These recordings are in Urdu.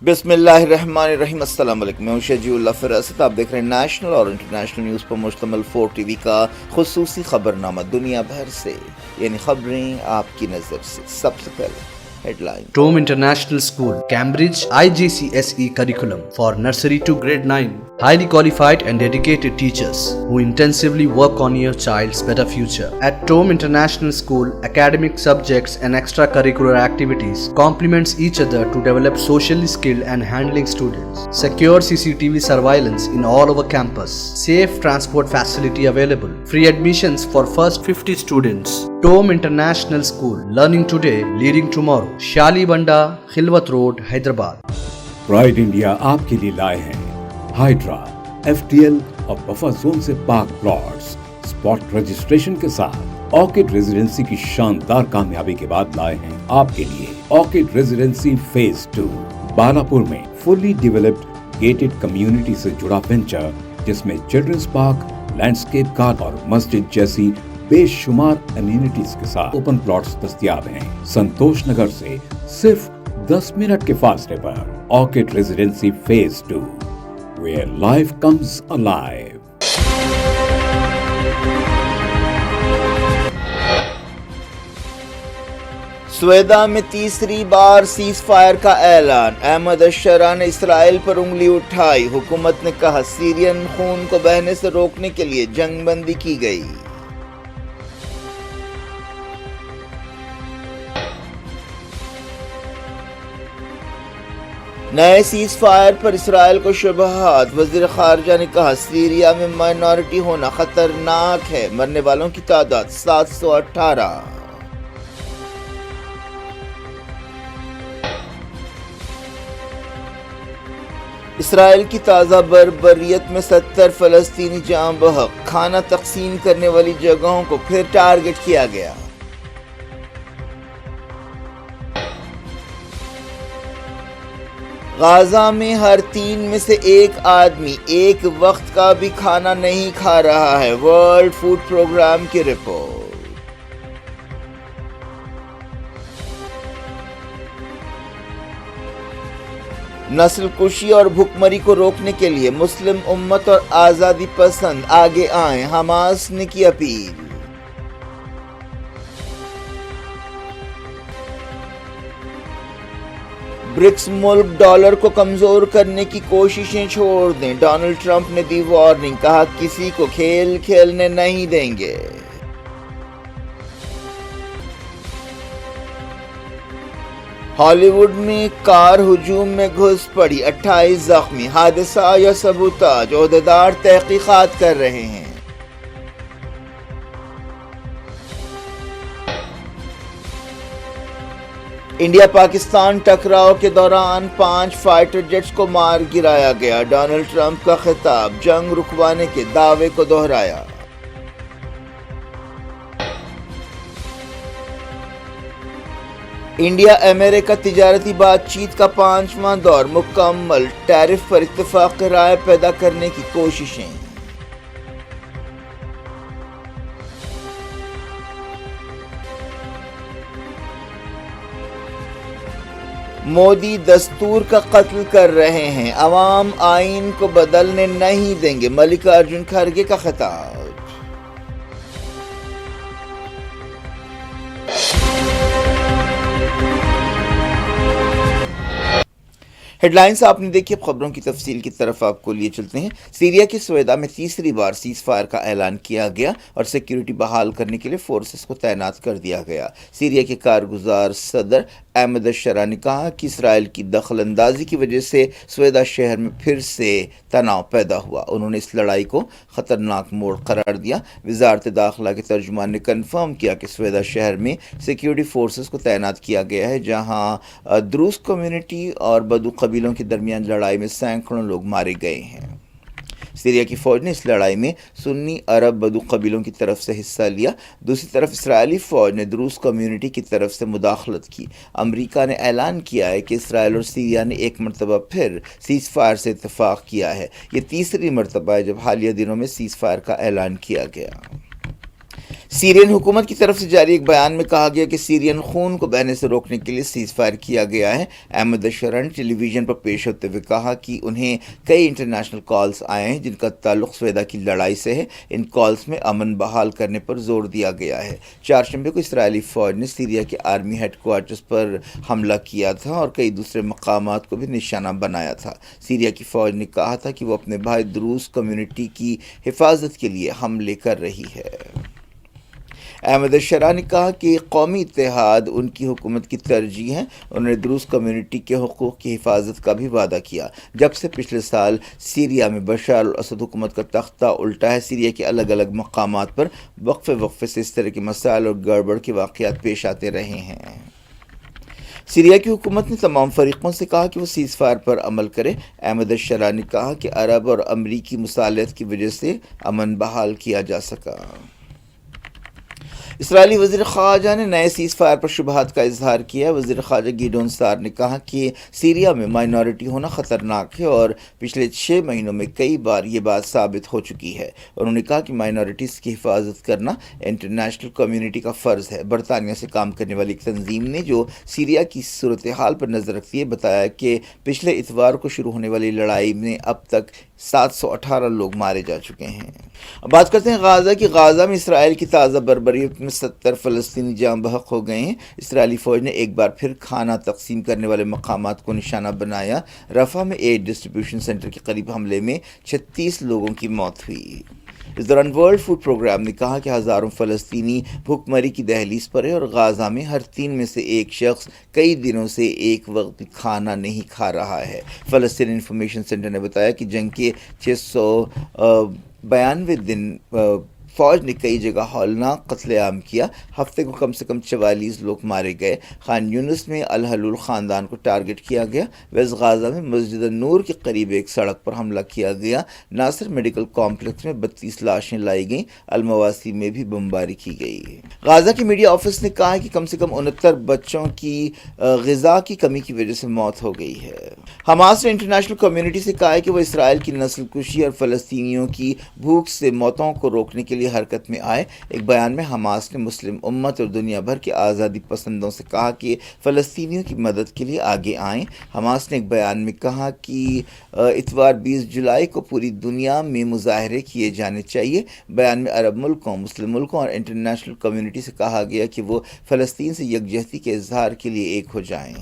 بسم اللہ الرحمن الرحیم۔ السلام علیکم، میں ہوں شجیع اللہ فراست۔ آپ دیکھ رہے ہیں نیشنل اور انٹرنیشنل نیوز پر مشتمل 4 ٹی وی کا خصوصی خبرنامہ دنیا بھر سے، یعنی خبریں آپ کی نظر سے۔ سب سے پہلے headline. TOME International School, Cambridge, IGCSE curriculum for nursery to grade 9. Highly qualified and dedicated teachers who intensively work on your child's better future. At TOME International School, academic subjects and extracurricular activities complements each other to develop socially skilled and handling students. Secure CCTV surveillance in all over campus. Safe transport facility available. Free admissions for first 50 students. TOME International School, learning today, leading tomorrow. شالی بنڈا، خلوت روڈ، حیدرآباد۔ پرائڈ انڈیا آپ کے لیے لائے ہیں ہائیڈرا، FTL اور بفر زون سے پاک پلاٹس اسپاٹ رجسٹریشن کے ساتھ۔ آرکڈ ریزیڈنسی کی شاندار کامیابی کے بعد لائے ہیں آپ کے لیے آرکڈ ریزیڈنسی فیز 2 بالاپور میں فلی ڈیولپڈ گیٹڈ کمیونٹی سے جڑا وینچر، جس میں چلڈرنس پارک، لینڈسکیپ گارڈن اور مسجد جیسی بے شمار امینٹیز کے ساتھ اوپن پلاٹس دستیاب ہیں۔ سنتوش نگر سے صرف 10 منٹ کے فاصلے پر Orchid Residency phase 2 where life comes alive۔ سویدا میں تیسری بار سیز فائر کا اعلان۔ احمد الشرع نے اسرائیل پر انگلی اٹھائی۔ حکومت نے کہا سیرین خون کو بہنے سے روکنے کے لیے جنگ بندی کی گئی۔ نئے سیز فائر پر اسرائیل کو شبہات۔ وزیر خارجہ نے کہا سیریا میں مائنورٹی ہونا خطرناک ہے۔ مرنے والوں کی تعداد 718۔ اسرائیل کی تازہ بربریت میں 70 فلسطینی جاں بحق۔ کھانا تقسیم کرنے والی جگہوں کو پھر ٹارگٹ کیا گیا۔ غازہ میں ہر 3 میں سے 1 آدمی ایک وقت کا بھی کھانا نہیں کھا رہا ہے، ورلڈ فوڈ پروگرام کی رپورٹ۔ نسل کشی اور بھوکمری کو روکنے کے لیے مسلم امت اور آزادی پسند آگے آئیں، حماس نے کی اپیل۔ برکس ملک ڈالر کو کمزور کرنے کی کوششیں چھوڑ دیں، ڈونلڈ ٹرمپ نے دی وارننگ، کہا کسی کو کھیل کھیلنے نہیں دیں گے۔ ہالی ووڈ میں کار ہجوم میں گھس پڑی، 28 زخمی۔ حادثہ یا سبوتاژ؟ عہدیدار تحقیقات کر رہے ہیں۔ انڈیا پاکستان ٹکراؤ کے دوران 5 فائٹر جیٹس کو مار گرایا گیا، ڈونلڈ ٹرمپ کا خطاب، جنگ رکوانے کے دعوے کو دہرایا۔ انڈیا امریکہ تجارتی بات چیت کا 5واں دور مکمل، ٹیرف پر اتفاق رائے پیدا کرنے کی کوششیں۔ مودی دستور کا قتل کر رہے ہیں، عوام آئین کو بدلنے نہیں دیں گے، ملکارجن کھڑگے کا خطاب۔ ہیڈ لائنز آپ نے دیکھی، اب خبروں کی تفصیل کی طرف آپ کو لیے چلتے ہیں۔ سیریا کی سویدا میں تیسری بار سیز فائر کا اعلان کیا گیا اور سیکیورٹی بحال کرنے کے لیے فورسز کو تعینات کر دیا گیا۔ سیریا کے کارگزار صدر احمد الشرع نے کہا کہ اسرائیل کی دخل اندازی کی وجہ سے سویدا شہر میں پھر سے تناؤ پیدا ہوا۔ انہوں نے اس لڑائی کو خطرناک موڑ قرار دیا۔ وزارت داخلہ کے ترجمان نے کنفرم کیا کہ سویدا شہر میں سیکیورٹی فورسز کو تعینات کیا گیا ہے، جہاں دروز کمیونٹی اور بدو قبیلوں کے درمیان لڑائی میں سینکڑوں لوگ مارے گئے ہیں۔ سیریا کی فوج نے اس لڑائی میں سنی عرب بدو قبیلوں کی طرف سے حصہ لیا، دوسری طرف اسرائیلی فوج نے دروز کمیونٹی کی طرف سے مداخلت کی۔ امریکہ نے اعلان کیا ہے کہ اسرائیل اور سیریا نے ایک مرتبہ پھر سیز فائر سے اتفاق کیا ہے۔ یہ تیسری مرتبہ ہے جب حالیہ دنوں میں سیز فائر کا اعلان کیا گیا۔ سیرین حکومت کی طرف سے جاری ایک بیان میں کہا گیا کہ سیرین خون کو بہنے سے روکنے کے لیے سیز فائر کیا گیا ہے۔ احمد اشرا نے ٹیلی ویژن پر پیش ہوتے ہوئے کہا کہ انہیں کئی انٹرنیشنل کالز آئے ہیں جن کا تعلق سویدا کی لڑائی سے ہے۔ ان کالز میں امن بحال کرنے پر زور دیا گیا ہے۔ چہارشنبے کو اسرائیلی فوج نے سیریا کے آرمی ہیڈ کوارٹرز پر حملہ کیا تھا اور کئی دوسرے مقامات کو بھی نشانہ بنایا تھا۔ سیریا کی فوج نے کہا تھا کہ وہ اپنے بھائی دروز کمیونٹی کی حفاظت کے لیے حملے کر رہی ہے۔ احمد اشرا نے کہا کہ قومی اتحاد ان کی حکومت کی ترجیح ہے۔ انہوں نے دروز کمیونٹی کے حقوق کی حفاظت کا بھی وعدہ کیا۔ جب سے پچھلے سال سیریا میں بشار الاسد حکومت کا تختہ الٹا ہے، سیریا کے الگ الگ مقامات پر وقفے سے اس طرح کے مسائل اور گڑبڑ کے واقعات پیش آتے رہے ہیں۔ سیریا کی حکومت نے تمام فریقوں سے کہا کہ وہ سیز فائر پر عمل کرے۔ احمد اشرا نے کہا کہ عرب اور امریکی مصالحت کی وجہ سے امن بحال کیا جا سکا۔ اسرائیلی وزیر خارجہ نے نئے سیز فائر پر شبہات کا اظہار کیا ہے۔ وزیر خارجہ گیڈون سار نے کہا کہ سیریا میں مائنورٹی ہونا خطرناک ہے اور پچھلے 6 مہینوں میں کئی بار یہ بات ثابت ہو چکی ہے۔ انہوں نے کہا کہ مائنورٹیز کی حفاظت کرنا انٹرنیشنل کمیونٹی کا فرض ہے۔ برطانیہ سے کام کرنے والی ایک تنظیم نے جو سیریا کی صورتحال پر نظر رکھتی ہے بتایا کہ پچھلے اتوار کو شروع ہونے والی لڑائی میں اب تک 718 لوگ مارے جا چکے ہیں۔ اب بات کرتے ہیں غازہ کی۔ غازہ میں اسرائیل کی تازہ بربریت میں 70 فلسطینی جاں بحق ہو گئے ہیں۔ اسرائیلی فوج نے ایک بار پھر کھانا تقسیم کرنے والے مقامات کو نشانہ بنایا۔ رفح میں ایڈ ڈسٹریبیوشن سینٹر کے قریب حملے میں 36 لوگوں کی موت ہوئی۔ اس دوران ورلڈ فوڈ پروگرام نے کہا کہ ہزاروں فلسطینی بھوک مری کی دہلیز پر ہے اور غازہ میں ہر 3 میں سے ایک شخص کئی دنوں سے ایک وقت بھی کھانا نہیں کھا رہا ہے۔ فلسطین انفارمیشن سینٹر نے بتایا کہ جنگ کے 692 دن فوج نے کئی جگہ ہولناک قتل عام کیا۔ ہفتے کو کم سے کم 44 لوگ مارے گئے۔ خان یونس میں الحلول خاندان کو ٹارگٹ کیا گیا۔ ویسٹ غازہ میں مسجد نور کے قریب ایک سڑک پر حملہ کیا گیا۔ ناصر میڈیکل کمپلیکس میں 32 لاشیں لائی گئیں۔ المواسی میں بھی بمباری کی گئی۔ غازہ کے میڈیا آفس نے کہا ہے کہ کم سے کم 69 بچوں کی غذا کی کمی کی وجہ سے موت ہو گئی ہے۔ حماس نے انٹرنیشنل کمیونٹی سے کہا ہے کہ وہ اسرائیل کی نسل کشی اور فلسطینیوں کی بھوک سے موتوں کو روکنے کے لیے حرکت میں آئے۔ ایک بیان میں حماس نے مسلم امت اور دنیا بھر کے آزادی پسندوں سے کہا کہ فلسطینیوں کی مدد کے لیے آگے آئیں۔ حماس نے ایک بیان میں کہا کہ اتوار 20 جولائی کو پوری دنیا میں مظاہرے کیے جانے چاہیے۔ بیان میں عرب ملکوں، مسلم ملکوں اور انٹرنیشنل کمیونٹی سے کہا گیا کہ وہ فلسطین سے یکجہتی کے اظہار کے لیے ایک ہو جائیں۔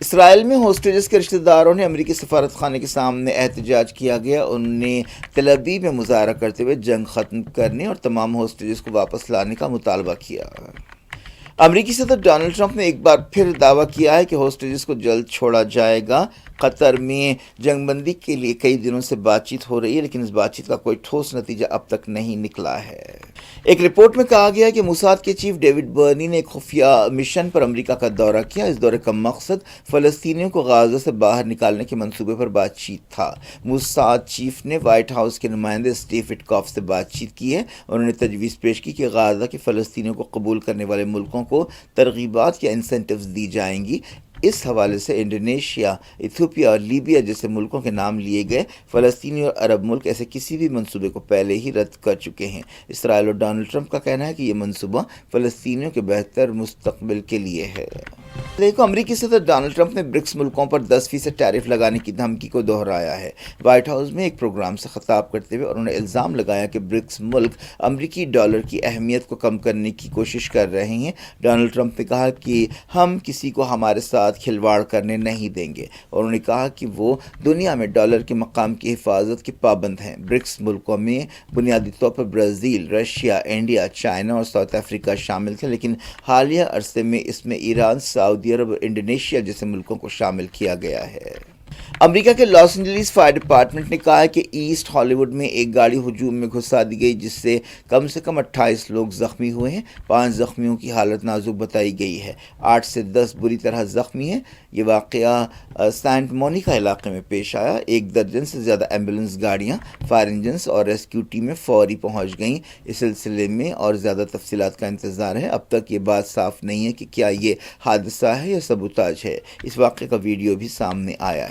اسرائیل میں ہوسٹیجز کے رشتہ داروں نے امریکی سفارت خانے کے سامنے احتجاج کیا گیا۔ انہوں نے تل ابیب میں مظاہرہ کرتے ہوئے جنگ ختم کرنے اور تمام ہوسٹیجز کو واپس لانے کا مطالبہ کیا۔ امریکی صدر ڈونلڈ ٹرمپ نے ایک بار پھر دعویٰ کیا ہے کہ ہوسٹیجز کو جلد چھوڑا جائے گا۔ قطر میں جنگ بندی کے لیے کئی دنوں سے بات چیت ہو رہی ہے لیکن اس بات چیت کا کوئی ٹھوس نتیجہ اب تک نہیں نکلا ہے۔ ایک رپورٹ میں کہا گیا کہ موساد کے چیف ڈیوڈ برنی نے ایک خفیہ مشن پر امریکہ کا دورہ کیا۔ اس دورے کا مقصد فلسطینیوں کو غازہ سے باہر نکالنے کے منصوبے پر بات چیت تھا۔ موساد چیف نے وائٹ ہاؤس کے نمائندے اسٹیو وٹکاف سے بات چیت کی ہے۔ انہوں نے تجویز پیش کی کہ غازہ کے فلسطینیوں کو قبول کرنے والے ملکوں کو ترغیبات یا انسینٹیوز دی جائیں گی۔ اس حوالے سے انڈونیشیا، ایتھوپیا اور لیبیا جیسے ملکوں کے نام لیے گئے۔ فلسطینی اور عرب ملک ایسے کسی بھی منصوبے کو پہلے ہی رد کر چکے ہیں۔ اسرائیل اور ڈونلڈ ٹرمپ کا کہنا ہے کہ یہ منصوبہ فلسطینیوں کے بہتر مستقبل کے لیے ہے۔ امریکی صدر ڈونلڈ ٹرمپ نے برکس ملکوں پر 10% ٹیرف لگانے کی دھمکی کو دہرایا ہے۔ وائٹ ہاؤس میں ایک پروگرام سے خطاب کرتے ہوئے انہوں نے الزام لگایا کہ برکس ملک امریکی ڈالر کی اہمیت کو کم کرنے کی کوشش کر رہے ہیں۔ ڈونلڈ ٹرمپ نے کہا کہ ہم کسی کو ہمارے ساتھ کھلواڑ کرنے نہیں دیں گے۔ انہوں نے کہا کہ وہ دنیا میں ڈالر کے مقام کی حفاظت کے پابند ہیں۔ برکس ملکوں میں بنیادی طور پر برازیل، رشیا، انڈیا، چائنا اور ساؤتھ افریقہ شامل تھے لیکن حالیہ عرصے میں اس میں ایران، سعودی عرب اور انڈونیشیا جیسے ملکوں کو شامل کیا گیا ہے۔ امریکہ کے لاس اینجلیس فائر ڈپارٹمنٹ نے کہا ہے کہ ایسٹ ہالی ووڈ میں ایک گاڑی ہجوم میں گھسا دی گئی جس سے کم 28 لوگ زخمی ہوئے ہیں۔ 5 زخمیوں کی حالت نازک بتائی گئی ہے۔ 8 سے 10 بری طرح زخمی ہیں۔ یہ واقعہ سینٹ مونیکا علاقے میں پیش آیا۔ 1 درجن سے زیادہ ایمبولینس گاڑیاں، فائر انجنز اور ریسکیو ٹیمیں فوری پہنچ گئیں۔ اس سلسلے میں اور زیادہ تفصیلات کا انتظار ہے۔ اب تک یہ بات صاف نہیں ہے کہ کیا یہ حادثہ ہے یا سبوتاژ ہے۔ اس واقعے کا ویڈیو بھی سامنے آیا ہے۔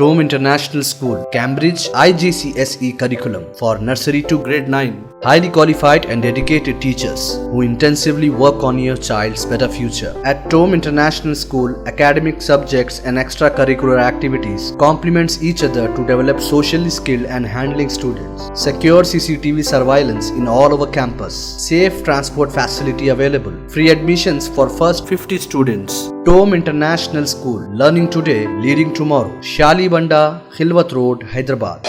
Tome International School, Cambridge IGCSE curriculum for nursery to grade 9. Highly qualified and dedicated teachers who intensively work on your child's better future. At Tome International School, academic subjects and extracurricular activities complements each other to develop socially skilled and handling students. Secure CCTV surveillance in all over campus. Safe transport facility available. Free admissions for first 50 students. Tome International School, learning today, leading tomorrow. Shali Banda, Khilwat Road, Hyderabad.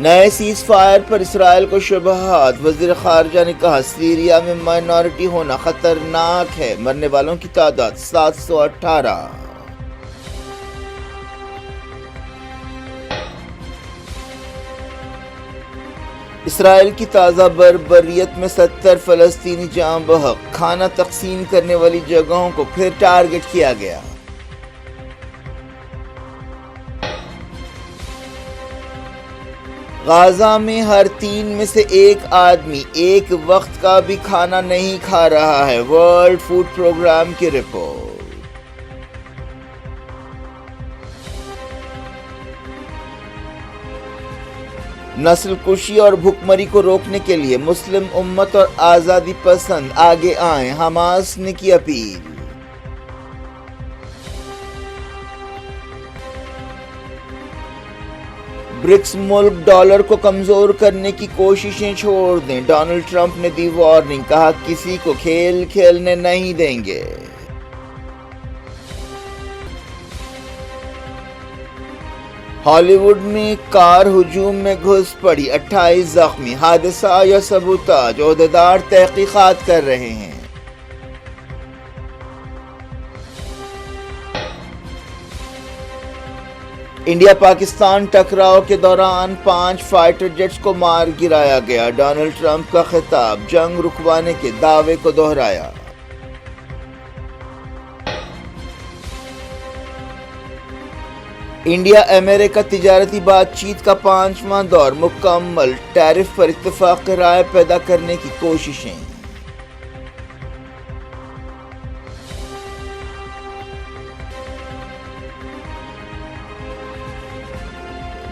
نئے سیز فائر پر اسرائیل کو شبہات، وزیر خارجہ نے کہا سیریا میں مائنورٹی ہونا خطرناک ہے، مرنے والوں کی تعداد 718۔ اسرائیل کی تازہ بربریت میں 70 فلسطینی جاں بحق، کھانا تقسیم کرنے والی جگہوں کو پھر ٹارگٹ کیا گیا۔ غزہ میں ہر 3 میں سے 1 آدمی ایک وقت کا بھی کھانا نہیں کھا رہا ہے، ورلڈ فوڈ پروگرام کی رپورٹ۔ نسل کشی اور بھوکمری کو روکنے کے لیے مسلم امت اور آزادی پسند آگے آئیں، حماس نے کی اپیل۔ برکس ملک ڈالر کو کمزور کرنے کی کوششیں چھوڑ دیں، ڈونلڈ ٹرمپ نے دی وارننگ، کہا کسی کو کھیل کھیلنے نہیں دیں گے۔ ہالی ووڈ میں کار ہجوم میں گھس پڑی، 28 زخمی، حادثہ یا سبوتاژ، عہدیدار تحقیقات کر رہے ہیں۔ انڈیا پاکستان ٹکراؤ کے دوران 5 فائٹر جیٹس کو مار گرایا گیا، ڈونلڈ ٹرمپ کا خطاب، جنگ رکوانے کے دعوے کو دہرایا۔ انڈیا امریکہ تجارتی بات چیت کا 5واں دور مکمل، ٹیرف پر اتفاق رائے پیدا کرنے کی کوششیں۔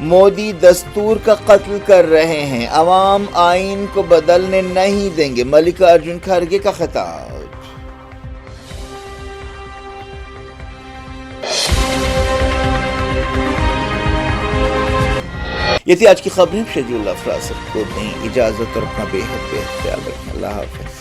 مودی دستور کا قتل کر رہے ہیں، عوام آئین کو بدلنے نہیں دیں گے، ملکارجن کھڑگے کا خطاب۔ یہ تھی آج کی خبریں، شیڈول افراد سب کو دیں اجازت اور اپنا بے حد خیال رکھیں۔ اللہ حافظ۔